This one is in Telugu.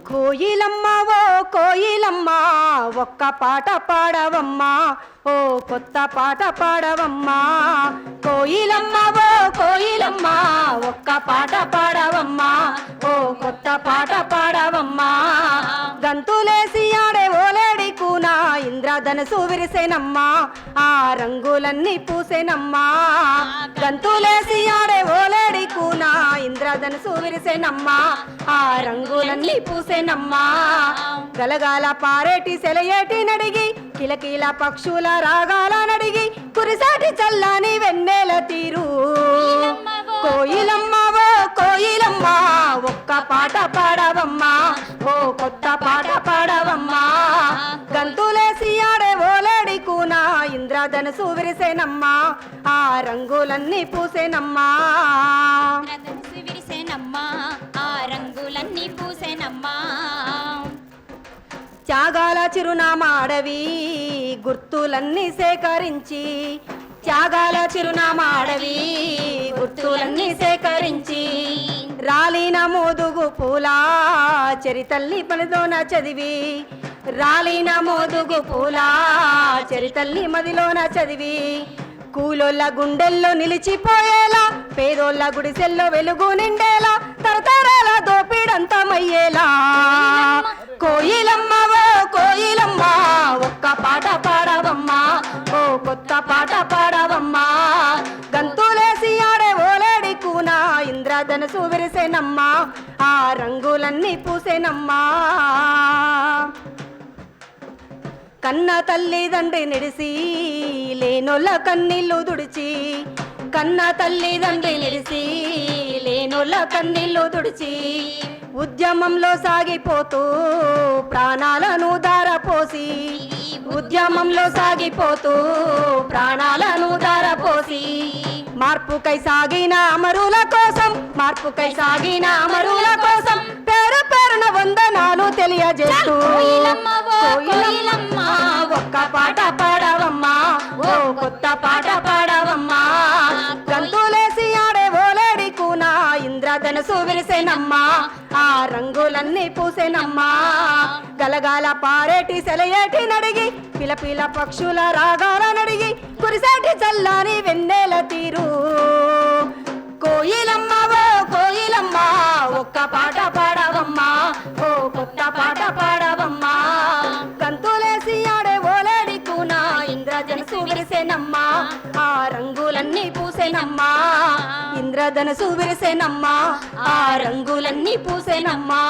కోయిలమ్మ ఓ కోయిలమ్మ ఒక్క పాట పాడవమ్మా, ఓ కొత్త పాట పాడవమ్మా. కోయిలమ్మ ఓ కోయిలమ్మ ఒక్క పాట పాడవమ్మా, ఓ కొత్త పాట పాడవమ్మా. గంతులేసి ఆడే ఓలేడి కూనా ఇంద్రధనుసు విరిసెనమ్మా, ఆ రంగులన్నీ పూసెనమ్మా. గంతులేసి ఆడే ఓలేడి కూనా ఇంద్రధనుసు విరిసెనమ్మా, ఆ రంగులన్నీ పూసెనమ్మా. గలగాల పారేటి సెలయేటి నడిగి కిలకిల పక్షుల రాగాల నడిగి కురిసాటి చల్లని వెన్నెల తీరు. కోయిలమ్మ ఓ కోయిలమ్మ ఒక్క పాట పాడవమ్మా, ఓ కొత్త పాట పాడవమ్మా. గంతులేసి ఆడే ఓలేడి కూనా ఇంద్రధనుసు విరిసెనమ్మా, ఆ రంగులన్నీ పూసెనమ్మా. ఆ రంగులన్నీ పూసెనమ్మా. త్యాగాల చిరునామా అడవి గుర్తులన్నీ సేకరించి, త్యాగాల చిరునామా అడవి గుర్తులన్నీ సేకరించి, రాలిన మోదుగు పూల చరితల్ని పనిలోన చదివి, రాలిన మోదుగు పూల చరితల్ని మదిలోన చదివి, కూలోళ్ళ గుండెల్లో నిలిచిపోయేలా పేదోళ్ళ గుడిసెల్లో వెలుగు నిండేలా తరతరాల దోపిడంతమయ్యేలా. కోయిలమ్మ ఓ కోయిలమ్మ ఒక్క పాట పాడవమ్మా, ఓ కొత్త పాట పాడవమ్మా. గంతులేసి ఆడే ఓలేడి కూనా ఇంద్రధనుసు విరిసెనమ్మా, ఆ రంగులన్నీ పూసెనమ్మా. కన్న తల్లిదండ్రి నిడిసి లేనోళ్ళ కన్నీళ్ళు తుడిచి, కన్న తల్లిదండ్రి నిడిసి లేనోళ్ళ కన్నీళ్ళు తుడిచి, ఉద్యమంలో సాగిపోతూ ప్రాణాలను ధారపోసి, ఉద్యమంలో సాగిపోతూ ప్రాణాలను ధారపోసి, మార్పుకై సాగిన అమరుల కోసం, మార్పుకై సాగిన అమరుల కోసం పేరు పేరున వందనాలు తెలియజేస్తూ. కోయిలమ్మ ఒక్క పాట పాడవమ్మా, ఓ కొత్త పాట పాడవమ్మా. గంతులేసి ఆడే ఓలేడి కూనా ఇంద్రధనుసు విరిసెనమ్మా, ఆ రంగులన్నీ పూసెనమ్మా. గలగాల పారేటి సెలయేటి నడిగి పిలపిల పక్షుల రాగాల నడిగి కురిసాటి చల్లని వెన్నెల తీరు. కోయిలమ్మ ఓ కోయిలమ్మ ఒక్క పాట పాడవమ్మా, ఓ కొత్త పాట పాడవమ్మా. గంతులేసి ఆడే ఓలేడి కూనా ఇంద్రధనుసు విరిసెనమ్మా, ఆ రంగులన్నీ పూసెనమ్మా. ఇంద్రధనుసు విరిసెనమ్మా, ఆ రంగులన్నీ పూసెనమ్మా.